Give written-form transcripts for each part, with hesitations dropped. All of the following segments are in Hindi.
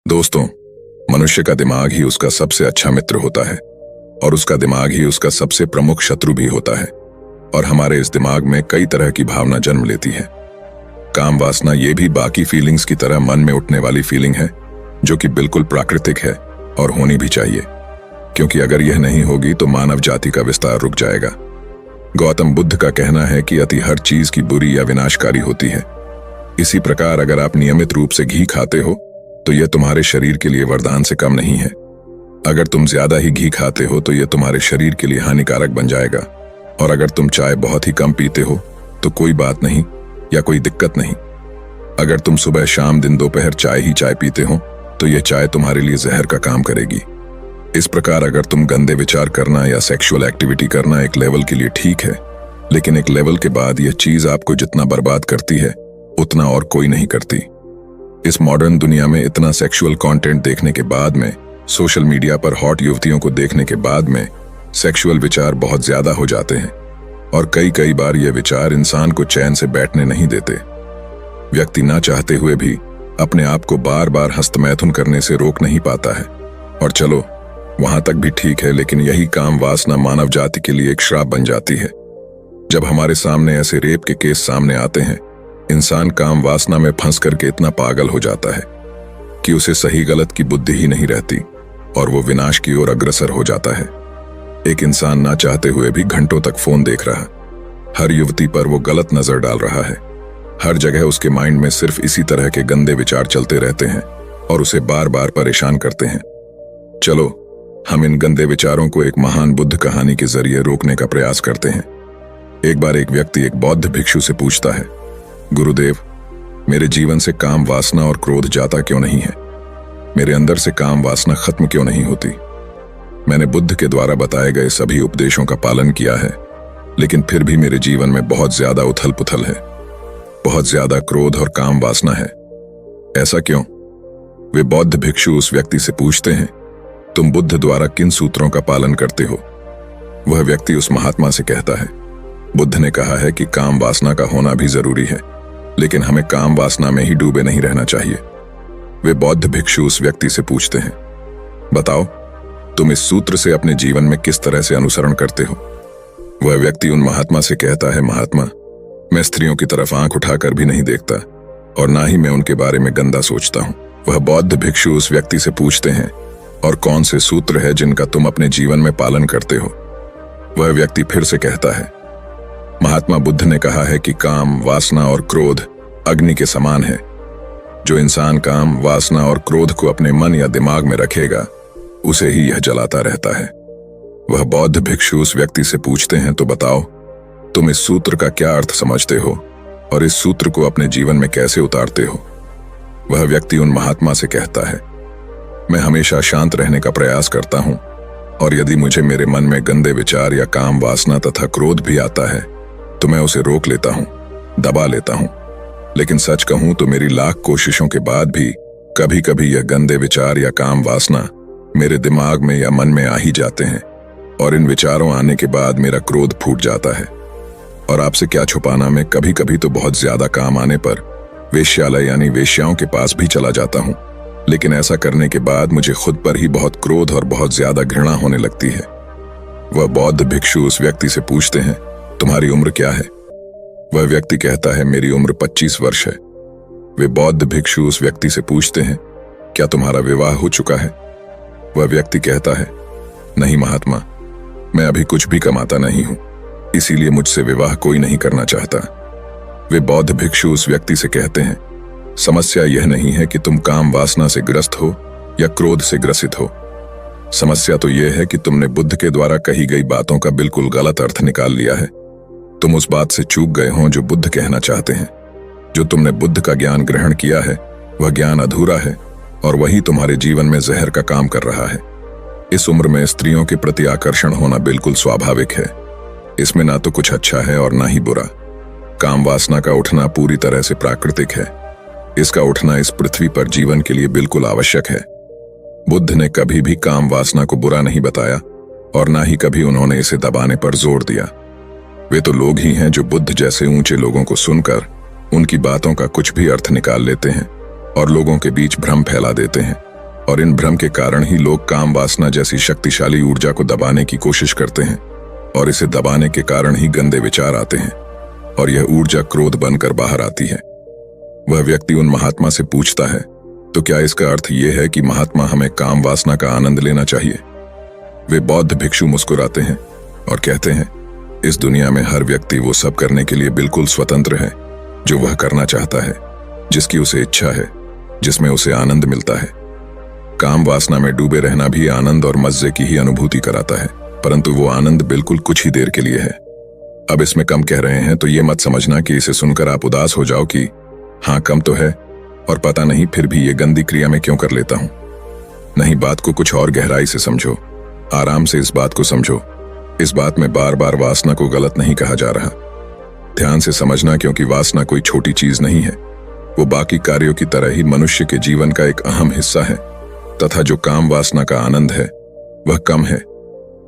दोस्तों, मनुष्य का दिमाग ही उसका सबसे अच्छा मित्र होता है और उसका दिमाग ही उसका सबसे प्रमुख शत्रु भी होता है। और हमारे इस दिमाग में कई तरह की भावना जन्म लेती है। काम वासना ये भी बाकी फीलिंग्स की तरह मन में उठने वाली फीलिंग है, जो कि बिल्कुल प्राकृतिक है और होनी भी चाहिए, क्योंकि अगर यह नहीं होगी तो मानव जाति का विस्तार रुक जाएगा। गौतम बुद्ध का कहना है कि अति हर चीज की बुरी या विनाशकारी होती है। इसी प्रकार अगर आप नियमित रूप से घी खाते हो तो यह तुम्हारे शरीर के लिए वरदान से कम नहीं है। अगर तुम ज्यादा ही घी खाते हो तो यह तुम्हारे शरीर के लिए हानिकारक बन जाएगा। और अगर तुम चाय बहुत ही कम पीते हो तो कोई बात नहीं या कोई दिक्कत नहीं। अगर तुम सुबह शाम दिन दोपहर चाय ही चाय पीते हो तो यह चाय तुम्हारे लिए जहर का काम करेगी। इस प्रकार अगर तुम गंदे विचार करना या सेक्सुअल एक्टिविटी करना एक लेवल के लिए ठीक है, लेकिन एक लेवल के बाद यह चीज आपको जितना बर्बाद करती है उतना और कोई नहीं करती। इस मॉडर्न दुनिया में इतना सेक्सुअल कंटेंट देखने के बाद में, सोशल मीडिया पर हॉट युवतियों को देखने के बाद में सेक्सुअल विचार बहुत ज्यादा हो जाते हैं और कई बार ये विचार इंसान को चैन से बैठने नहीं देते। व्यक्ति ना चाहते हुए भी अपने आप को बार बार हस्तमैथुन करने से रोक नहीं पाता है। और चलो वहां तक भी ठीक है, लेकिन यही काम वासना मानव जाति के लिए एक श्राप बन जाती है। जब हमारे सामने ऐसे रेप के केस सामने आते हैं, इंसान काम वासना में फंस करके इतना पागल हो जाता है कि उसे सही गलत की बुद्धि ही नहीं रहती और वो विनाश की ओर अग्रसर हो जाता है। एक इंसान ना चाहते हुए भी घंटों तक फोन देख रहा, हर युवती पर वो गलत नजर डाल रहा है, हर जगह उसके माइंड में सिर्फ इसी तरह के गंदे विचार चलते रहते हैं और उसे बार बार परेशान करते हैं। चलो हम इन गंदे विचारों को एक महान बुद्ध कहानी के जरिए रोकने का प्रयास करते हैं। एक बार एक व्यक्ति एक बौद्ध भिक्षु से पूछता है, गुरुदेव, मेरे जीवन से काम वासना और क्रोध जाता क्यों नहीं है? मेरे अंदर से काम वासना खत्म क्यों नहीं होती? मैंने बुद्ध के द्वारा बताए गए सभी उपदेशों का पालन किया है, लेकिन फिर भी मेरे जीवन में बहुत ज्यादा उथल पुथल है, बहुत ज्यादा क्रोध और काम वासना है। ऐसा क्यों? वे बौद्ध भिक्षु उस व्यक्ति से पूछते हैं, तुम बुद्ध द्वारा किन सूत्रों का पालन करते हो? वह व्यक्ति उस महात्मा से कहता है, बुद्ध ने कहा है कि काम वासना का होना भी जरूरी है, लेकिन हमें काम वासना में ही डूबे नहीं रहना चाहिए। वे बौद्ध भिक्षु उस व्यक्ति से पूछते हैं, बताओ तुम इस सूत्र से अपने जीवन में किस तरह से अनुसरण करते हो? वह व्यक्ति उन महात्मा से कहता है, महात्मा, मैं स्त्रियों की तरफ आंख उठाकर भी नहीं देखता और ना ही मैं उनके बारे में गंदा सोचता हूं। वह बौद्ध भिक्षु उस व्यक्ति से पूछते हैं, और कौन से सूत्र है जिनका तुम अपने जीवन में पालन करते हो? वह व्यक्ति फिर से कहता है, महात्मा बुद्ध ने कहा है कि काम वासना और क्रोध अग्नि के समान है। जो इंसान काम वासना और क्रोध को अपने मन या दिमाग में रखेगा उसे ही यह जलाता रहता है। वह बौद्ध भिक्षु उस व्यक्ति से पूछते हैं, तो बताओ तुम इस सूत्र का क्या अर्थ समझते हो और इस सूत्र को अपने जीवन में कैसे उतारते हो? वह व्यक्ति उन महात्मा से कहता है, मैं हमेशा शांत रहने का प्रयास करता हूं और यदि मुझे मेरे मन में गंदे विचार या काम वासना तथा क्रोध भी आता है तो मैं उसे रोक लेता हूं, दबा लेता हूं। लेकिन सच कहूं तो मेरी लाख कोशिशों के बाद भी कभी कभी यह गंदे विचार या काम वासना मेरे दिमाग में या मन में आ ही जाते हैं और इन विचारों आने के बाद मेरा क्रोध फूट जाता है। और आपसे क्या छुपाना, मैं कभी कभी तो बहुत ज्यादा काम आने पर वेश्यालय यानी वेश्याओं के पास भी चला जाता हूं, लेकिन ऐसा करने के बाद मुझे खुद पर ही बहुत क्रोध और बहुत ज्यादा घृणा होने लगती है। वह बौद्ध भिक्षु उस व्यक्ति से पूछते हैं, तुम्हारी उम्र क्या है? वह व्यक्ति कहता है, मेरी उम्र 25 वर्ष है। वे बौद्ध भिक्षु उस व्यक्ति से पूछते हैं, क्या तुम्हारा विवाह हो चुका है? वह व्यक्ति कहता है, नहीं महात्मा, मैं अभी कुछ भी कमाता नहीं हूं, इसीलिए मुझसे विवाह कोई नहीं करना चाहता। वे बौद्ध भिक्षु उस व्यक्ति से कहते हैं, समस्या यह नहीं है कि तुम काम वासना से ग्रस्त हो या क्रोध से ग्रसित हो। समस्या तो यह है कि तुमने बुद्ध के द्वारा कही गई बातों का बिल्कुल गलत अर्थ निकाल लिया है। तुम उस बात से चूक गए हो जो बुद्ध कहना चाहते हैं। जो तुमने बुद्ध का ज्ञान ग्रहण किया है वह ज्ञान अधूरा है और वही तुम्हारे जीवन में जहर का काम कर रहा है। इस उम्र में स्त्रियों के प्रति आकर्षण होना बिल्कुल स्वाभाविक है। इसमें ना तो कुछ अच्छा है और ना ही बुरा। काम वासना का उठना पूरी तरह से प्राकृतिक है। इसका उठना इस पृथ्वी पर जीवन के लिए बिल्कुल आवश्यक है। बुद्ध ने कभी भी काम वासना को बुरा नहीं बताया और ना ही कभी उन्होंने इसे दबाने पर जोर दिया। वे तो लोग ही हैं जो बुद्ध जैसे ऊंचे लोगों को सुनकर उनकी बातों का कुछ भी अर्थ निकाल लेते हैं और लोगों के बीच भ्रम फैला देते हैं और इन भ्रम के कारण ही लोग काम वासना जैसी शक्तिशाली ऊर्जा को दबाने की कोशिश करते हैं, और इसे दबाने के कारण ही गंदे विचार आते हैं और यह ऊर्जा क्रोध बनकर बाहर आती है। वह व्यक्ति उन महात्मा से पूछता है, तो क्या इसका अर्थ यह है कि महात्मा हमें काम वासना का आनंद लेना चाहिए? वे बौद्ध भिक्षु मुस्कुराते हैं और कहते हैं, इस दुनिया में हर व्यक्ति वो सब करने के लिए बिल्कुल स्वतंत्र है जो वह करना चाहता है, जिसकी उसे इच्छा है, जिसमें उसे आनंद मिलता है। काम वासना में डूबे रहना भी आनंद और मजे की ही अनुभूति कराता है, परंतु वो आनंद बिल्कुल कुछ ही देर के लिए है। अब इसमें कम कह रहे हैं तो ये मत समझना कि इसे सुनकर आप उदास हो जाओ कि हाँ कम तो है और पता नहीं फिर भी ये गंदी क्रिया में क्यों कर लेता हूं। नहीं, बात को कुछ और गहराई से समझो, आराम से इस बात को समझो। इस बात में बार बार वासना को गलत नहीं कहा जा रहा। ध्यान से समझना, क्योंकि वासना कोई छोटी चीज नहीं है। वो बाकी कार्यों की तरह ही मनुष्य के जीवन का एक अहम हिस्सा है, तथा जो काम वासना का आनंद है वह कम है,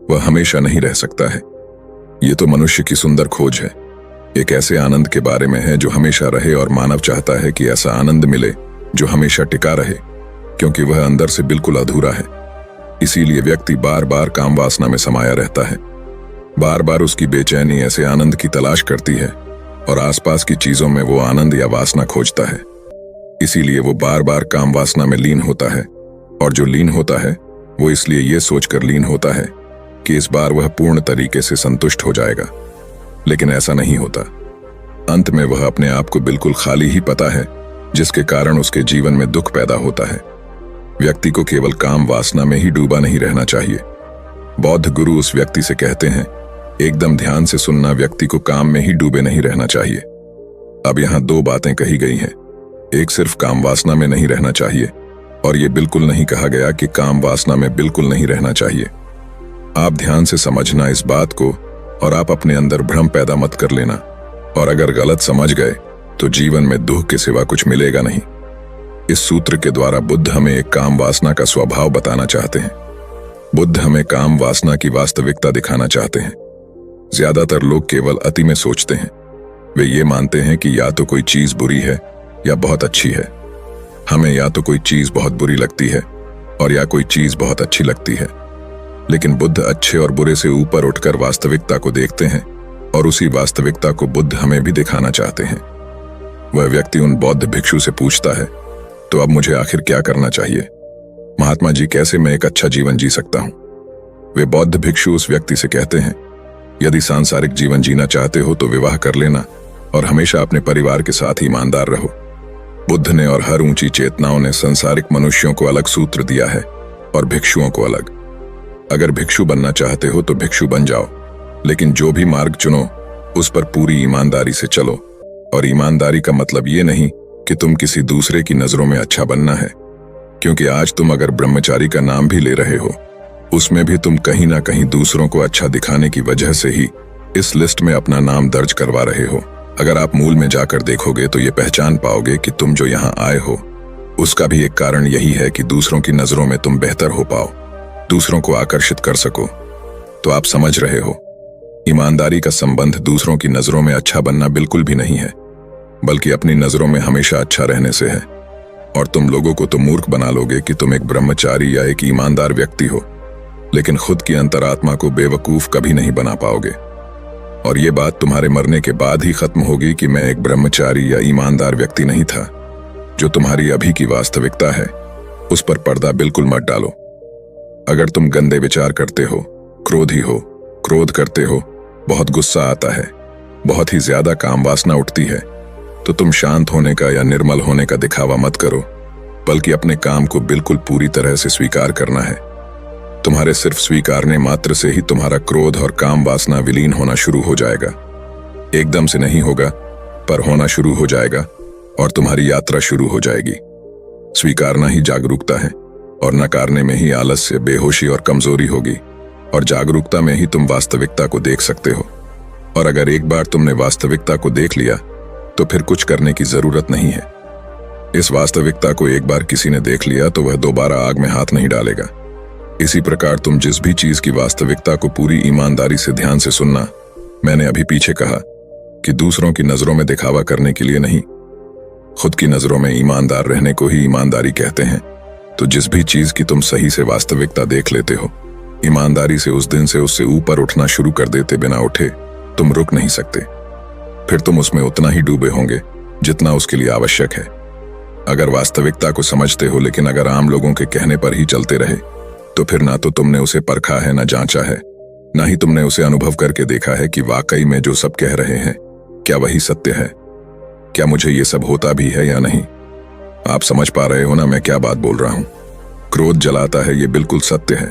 वह हमेशा नहीं रह सकता है। ये तो मनुष्य की सुंदर खोज है, एक ऐसे आनंद के बारे में है जो हमेशा रहे, और मानव चाहता है कि ऐसा आनंद मिले जो हमेशा टिका रहे, क्योंकि वह अंदर से बिल्कुल अधूरा है। इसीलिए व्यक्ति बार बार काम वासना में समाया रहता है। बार बार उसकी बेचैनी ऐसे आनंद की तलाश करती है और आसपास की चीजों में वो आनंद या वासना खोजता है। इसीलिए वो बार बार काम वासना में लीन होता है, और जो लीन होता है वो इसलिए ये सोचकर लीन होता है कि इस बार वह पूर्ण तरीके से संतुष्ट हो जाएगा, लेकिन ऐसा नहीं होता। अंत में वह अपने आप को बिल्कुल खाली ही पाता है, जिसके कारण उसके जीवन में दुख पैदा होता है। व्यक्ति को केवल काम वासना में ही डूबा नहीं रहना चाहिए। बौद्ध गुरु उस व्यक्ति से कहते हैं, एकदम ध्यान से सुनना, व्यक्ति को काम में ही डूबे नहीं रहना चाहिए। अब यहाँ दो बातें कही गई हैं। एक, सिर्फ काम वासना में नहीं रहना चाहिए, और ये बिल्कुल नहीं कहा गया कि काम वासना में बिल्कुल नहीं रहना चाहिए। आप ध्यान से समझना इस बात को, और आप अपने अंदर भ्रम पैदा मत कर लेना, और अगर गलत समझ गए तो जीवन में दुख के सिवा कुछ मिलेगा नहीं। इस सूत्र के द्वारा बुद्ध हमें एक काम वासना का स्वभाव बताना चाहते हैं। बुद्ध हमें काम वासना की वास्तविकता दिखाना चाहते हैं। ज्यादातर लोग केवल अति में सोचते हैं। वे ये मानते हैं कि या तो कोई चीज बुरी है या बहुत अच्छी है। हमें या तो कोई चीज बहुत बुरी लगती है और या कोई चीज बहुत अच्छी लगती है। लेकिन बुद्ध अच्छे और बुरे से ऊपर उठकर वास्तविकता को देखते हैं, और उसी वास्तविकता को बुद्ध हमें भी दिखाना चाहते हैं। वह व्यक्ति उन बौद्ध भिक्षु से पूछता है, तो अब मुझे आखिर क्या करना चाहिए? महात्मा जी, कैसे मैं एक अच्छा जीवन जी सकता हूं? वे बौद्ध भिक्षु उस व्यक्ति से कहते हैं, यदि सांसारिक जीवन जीना चाहते हो तो विवाह कर लेना और हमेशा अपने परिवार के साथ ईमानदार रहो। बुद्ध ने और हर ऊंची चेतनाओं ने संसारिक मनुष्यों को अलग सूत्र दिया है और भिक्षुओं को अलग। अगर भिक्षु बनना चाहते हो तो भिक्षु बन जाओ, लेकिन जो भी मार्ग चुनो उस पर पूरी ईमानदारी से चलो। और ईमानदारी का मतलब ये नहीं कि तुम किसी दूसरे की नजरों में अच्छा बनना है, क्योंकि आज तुम अगर ब्रह्मचारी का नाम भी ले रहे हो, उसमें भी तुम कहीं ना कहीं दूसरों को अच्छा दिखाने की वजह से ही इस लिस्ट में अपना नाम दर्ज करवा रहे हो। अगर आप मूल में जाकर देखोगे तो ये पहचान पाओगे कि तुम जो यहाँ आए हो उसका भी एक कारण यही है कि दूसरों की नजरों में तुम बेहतर हो पाओ, दूसरों को आकर्षित कर सको। तो आप समझ रहे हो, ईमानदारी का संबंध दूसरों की नजरों में अच्छा बनना बिल्कुल भी नहीं है, बल्कि अपनी नजरों में हमेशा अच्छा रहने से है। और तुम लोगों को तो मूर्ख बना लोगे कि तुम एक ब्रह्मचारी या एक ईमानदार व्यक्ति हो, लेकिन खुद की अंतरात्मा को बेवकूफ कभी नहीं बना पाओगे। और ये बात तुम्हारे मरने के बाद ही खत्म होगी कि मैं एक ब्रह्मचारी या ईमानदार व्यक्ति नहीं था। जो तुम्हारी अभी की वास्तविकता है उस पर पर्दा बिल्कुल मत डालो। अगर तुम गंदे विचार करते हो, क्रोधी हो, क्रोध करते हो, बहुत गुस्सा आता है, बहुत ही ज्यादा काम वासना उठती है, तो तुम शांत होने का या निर्मल होने का दिखावा मत करो, बल्कि अपने काम को बिल्कुल पूरी तरह से स्वीकार करना है। तुम्हारे सिर्फ स्वीकारने मात्र से ही तुम्हारा क्रोध और काम वासना विलीन होना शुरू हो जाएगा। एकदम से नहीं होगा, पर होना शुरू हो जाएगा और तुम्हारी यात्रा शुरू हो जाएगी। स्वीकारना ही जागरूकता है, और नकारने में ही आलस्य, बेहोशी और कमजोरी होगी, और जागरूकता में ही तुम वास्तविकता को देख सकते हो। और अगर एक बार तुमने वास्तविकता को देख लिया तो फिर कुछ करने की जरूरत नहीं है। इस वास्तविकता को एक बार किसी ने देख लिया तो वह दोबारा आग में हाथ नहीं डालेगा। इसी प्रकार तुम जिस भी चीज की वास्तविकता को पूरी ईमानदारी से ध्यान से सुनना। मैंने अभी पीछे कहा कि दूसरों की नजरों में दिखावा करने के लिए नहीं, खुद की नजरों में ईमानदार रहने को ही ईमानदारी कहते हैं। तो जिस भी चीज की तुम सही से वास्तविकता देख लेते हो, ईमानदारी से उस दिन से उससे ऊपर उठना शुरू कर देते बिना उठे तुम रुक नहीं सकते। फिर तुम उसमें उतना ही डूबे होंगे जितना उसके लिए आवश्यक है। अगर वास्तविकता को समझते हो लेकिन अगर आम लोगों के कहने पर ही चलते रहे, तो फिर ना तो तुमने उसे परखा है, ना जांचा है, ना ही तुमने उसे अनुभव करके देखा है कि वाकई में जो सब कह रहे हैं क्या वही सत्य है। क्या मुझे ये सब होता भी है या नहीं? आप समझ पा रहे हो ना मैं क्या बात बोल रहा हूं? क्रोध जलाता है, ये बिल्कुल सत्य है।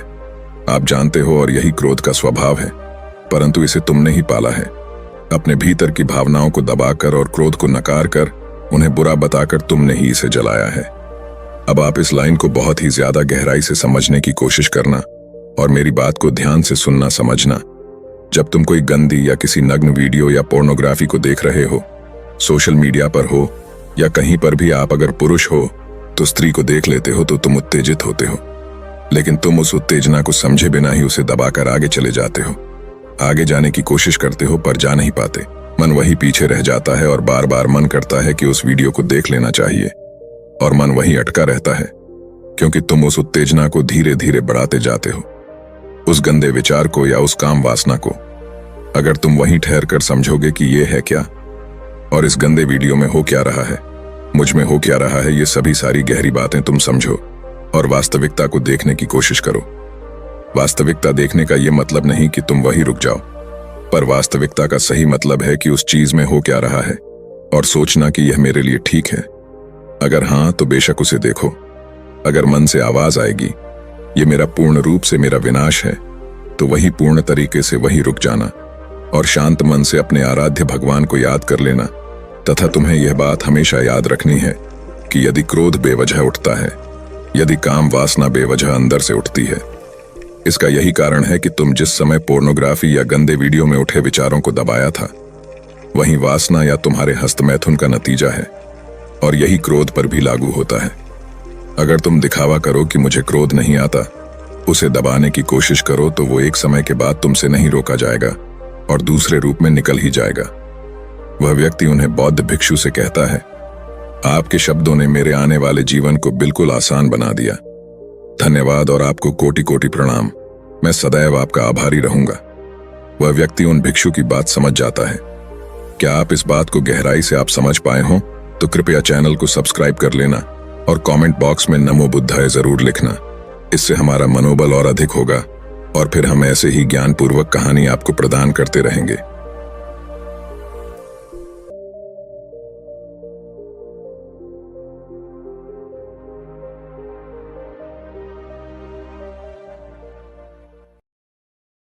आप जानते हो और यही क्रोध का स्वभाव है, परंतु इसे तुमने ही पाला है। अपने भीतर की भावनाओं को दबाकर और क्रोध को नकार कर, उन्हें बुरा बताकर तुमने ही इसे जलाया है। अब आप इस लाइन को बहुत ही ज्यादा गहराई से समझने की कोशिश करना और मेरी बात को ध्यान से सुनना समझना। जब तुम कोई गंदी या किसी नग्न वीडियो या पोर्नोग्राफी को देख रहे हो, सोशल मीडिया पर हो या कहीं पर भी, आप अगर पुरुष हो तो स्त्री को देख लेते हो तो तुम उत्तेजित होते हो, लेकिन तुम उस उत्तेजना को समझे बिना ही उसे दबाकर आगे चले जाते हो। आगे जाने की कोशिश करते हो पर जा नहीं पाते। मन वही पीछे रह जाता है और बार बार मन करता है कि उस वीडियो को देख लेना चाहिए, और मन वही अटका रहता है क्योंकि तुम उस उत्तेजना को धीरे धीरे बढ़ाते जाते हो, उस गंदे विचार को या उस काम वासना को। अगर तुम वहीं ठहर कर समझोगे कि ये है क्या और इस गंदे वीडियो में हो क्या रहा है, मुझ में हो क्या रहा है, ये सभी सारी गहरी बातें तुम समझो और वास्तविकता को देखने की कोशिश करो। वास्तविकता देखने का ये मतलब नहीं कि तुम वहीं रुक जाओ, पर वास्तविकता का सही मतलब है कि उस चीज में हो क्या रहा है और सोचना कि यह मेरे लिए ठीक है। अगर हाँ तो बेशक उसे देखो। अगर मन से आवाज आएगी ये मेरा पूर्ण रूप से मेरा विनाश है, तो वही पूर्ण तरीके से वही रुक जाना और शांत मन से अपने आराध्य भगवान को याद कर लेना। तथा तुम्हें यह बात हमेशा याद रखनी है कि यदि क्रोध बेवजह उठता है, यदि काम वासना बेवजह अंदर से उठती है, इसका यही कारण है कि तुम जिस समय पोर्नोग्राफी या गंदे वीडियो में उठे विचारों को दबाया था, वही वासना या तुम्हारे हस्तमैथुन का नतीजा है, और यही क्रोध पर भी लागू होता है। अगर तुम दिखावा करो कि मुझे क्रोध नहीं आता, उसे दबाने की कोशिश करो, तो वो एक समय के बाद तुमसे नहीं रोका जाएगा और दूसरे रूप में निकल ही जाएगा। वह व्यक्ति उन्हें बौद्ध भिक्षु से कहता है, आपके शब्दों ने मेरे आने वाले जीवन को बिल्कुल आसान बना दिया। धन्यवाद और आपको कोटि कोटि प्रणाम। मैं सदैव आपका आभारी रहूंगा। वह व्यक्ति उन भिक्षु की बात समझ जाता है। क्या आप इस बात को गहराई से आप समझ पाए हो तो कृपया चैनल को सब्सक्राइब कर लेना और कमेंट बॉक्स में नमो बुद्धाय जरूर लिखना। इससे हमारा मनोबल और अधिक होगा और फिर हम ऐसे ही ज्ञानपूर्वक कहानी आपको प्रदान करते रहेंगे।